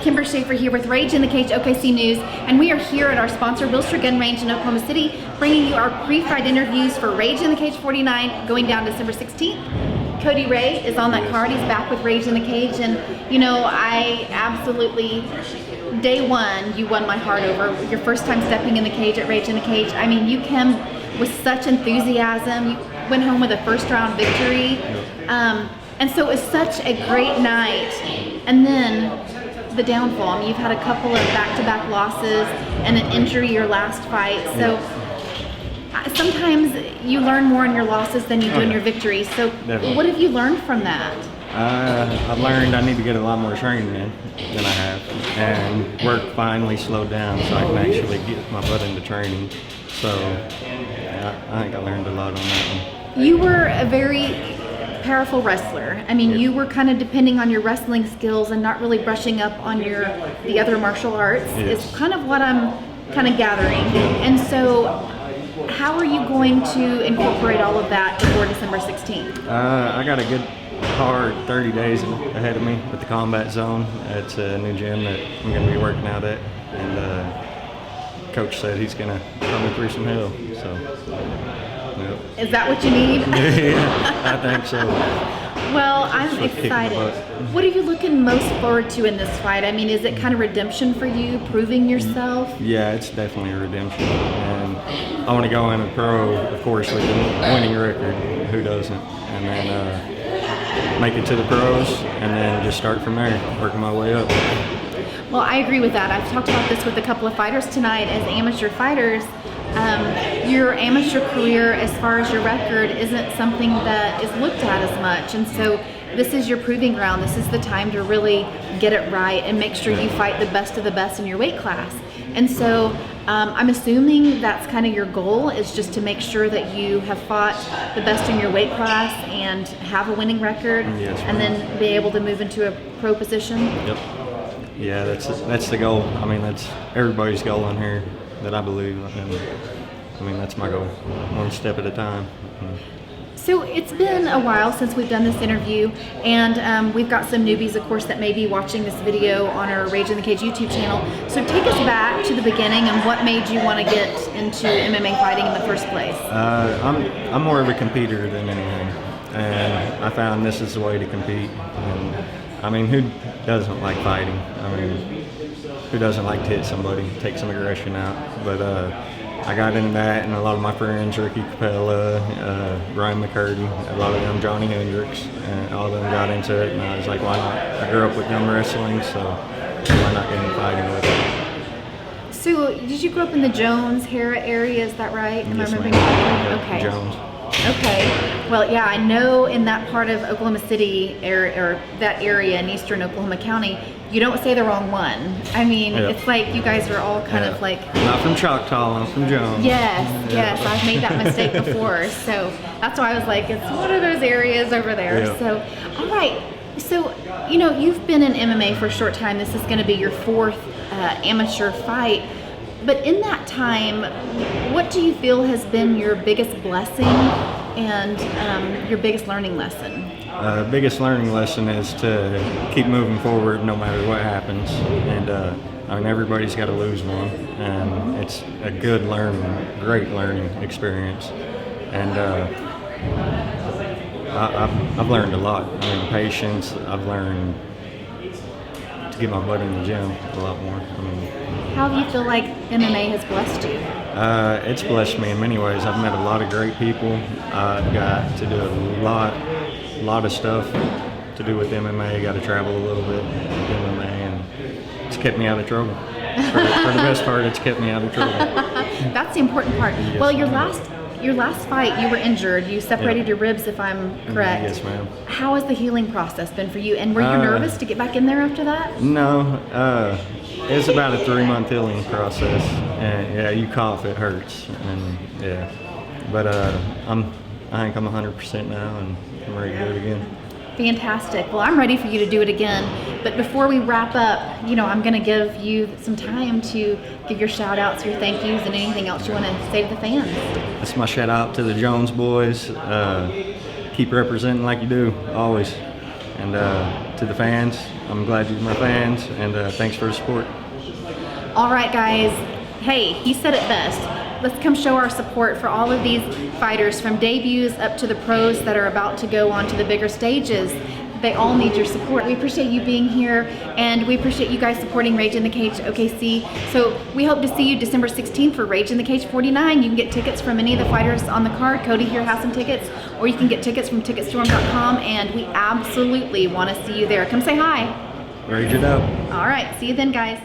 Kimber Schaefer here with Rage in the Cage OKC News, and we are here at our sponsor, Wilshire Gun Range in Oklahoma City, bringing you our pre-fight interviews for Rage in the Cage 49 going down December 16th. Cody Ray is on that card. He's back with Rage in the Cage, and you know, I absolutely, day one, you won my heart over. Your first time stepping in the cage at Rage in the Cage. I mean, you came with such enthusiasm. You went home with a first round victory. And so it was such a great night. And then the downfall. I mean, you've had a couple of back-to-back losses and an injury your last fight. So sometimes you learn more in your losses than you do in your victories. So what have you learned from that? I learned I need to get a lot more training in than I have. And work finally slowed down so I can actually get my butt into training. So I think I learned a lot on that one. You were a very powerful wrestler. I mean, you were kind of depending on your wrestling skills and not really brushing up on the other martial arts. Yes. Is kind of what I'm kind of gathering. And so, how are you going to incorporate all of that before December 16th? I got a good hard 30 days ahead of me with the Combat Zone. It's a new gym that I'm going to be working out at, and Coach said he's going to put me through some hell. So. Yep. Is that what you need? Yeah, I think so. Well, I'm excited. What are you looking most forward to in this fight? I mean, is it kind of redemption for you, proving yourself? Yeah, it's definitely a redemption. And I want to go in a pro, of course, with a winning record. Who doesn't? And then make it to the pros, and then just start from there, working my way up. Well, I agree with that. I've talked about this with a couple of fighters tonight. As amateur fighters, your amateur career, as far as your record, isn't something that is looked at as much. And so this is your proving ground. This is the time to really get it right and make sure you fight the best of the best in your weight class. And so I'm assuming that's kind of your goal, is just to make sure that you have fought the best in your weight class and have a winning record, and then be able to move into a pro position. Yep. Yeah, that's the goal. I mean, that's everybody's goal on here that I believe, and I mean, that's my goal, one step at a time. So it's been a while since we've done this interview, and we've got some newbies, of course, that may be watching this video on our Rage in the Cage YouTube channel. So take us back to the beginning and what made you want to get into MMA fighting in the first place? I'm more of a competitor than anything, and I found this is the way to compete. And I mean, who doesn't like fighting? I mean, who doesn't like to hit somebody, take some aggression out? But I got into that, and a lot of my friends, Ricky Capella, Ryan McCurdy, a lot of them, Johnny Hendricks, and all of them got into it, and I was like, why not? I grew up with them wrestling, so why not get into fighting with it? So did you grow up in the Jones, Hera area, is that right? Yes, ma'am. Okay. Jones. Okay. Well, yeah, I know in that part of Oklahoma City, or that area in eastern Oklahoma County, you don't say the wrong one. I mean, it's like you guys are all kind of like... Not from Choctaw, I'm from Jones. Yes, I've made that mistake before. So that's why I was like, it's one of those areas over there. Yeah. So, all right. So, you know, you've been in MMA for a short time. This is going to be your fourth amateur fight. But in that time, what do you feel has been your biggest blessing and your biggest learning lesson? Biggest learning lesson is to keep moving forward no matter what happens. And I mean, everybody's got to lose one, and it's a good learning, great learning experience. And I've learned a lot. I mean, patience. I've learned to get my butt in the gym a lot more. I mean, how do you feel like MMA has blessed you? It's blessed me in many ways. I've met a lot of great people. I've got to do a lot of stuff to do with MMA. Got to travel a little bit with MMA, and it's kept me out of trouble. For the best part, it's kept me out of trouble. That's the important part. Yes, well, your last fight, you were injured. You separated your ribs, if I'm correct. Yes, ma'am. How has the healing process been for you? And were you nervous to get back in there after that? No. It's about a 3-month healing process, and yeah, you cough, it hurts, and yeah. But I think I'm 100% now, and I'm ready to do it again. Fantastic. Well, I'm ready for you to do it again. But before we wrap up, you know, I'm going to give you some time to give your shout outs, your thank yous, and anything else you want to say to the fans. That's my shout out to the Jones boys. Keep representing like you do, always. And to the fans, I'm glad you're my fans, and thanks for the support. All right, guys. Hey, he said it best. Let's come show our support for all of these fighters, from debuts up to the pros that are about to go on to the bigger stages. They all need your support. We appreciate you being here, and we appreciate you guys supporting Rage in the Cage OKC. So we hope to see you December 16th for Rage in the Cage 49. You can get tickets from any of the fighters on the card. Cody here has some tickets, or you can get tickets from ticketstorm.com, and we absolutely want to see you there. Come say hi. Rage it up. All right, see you then, guys.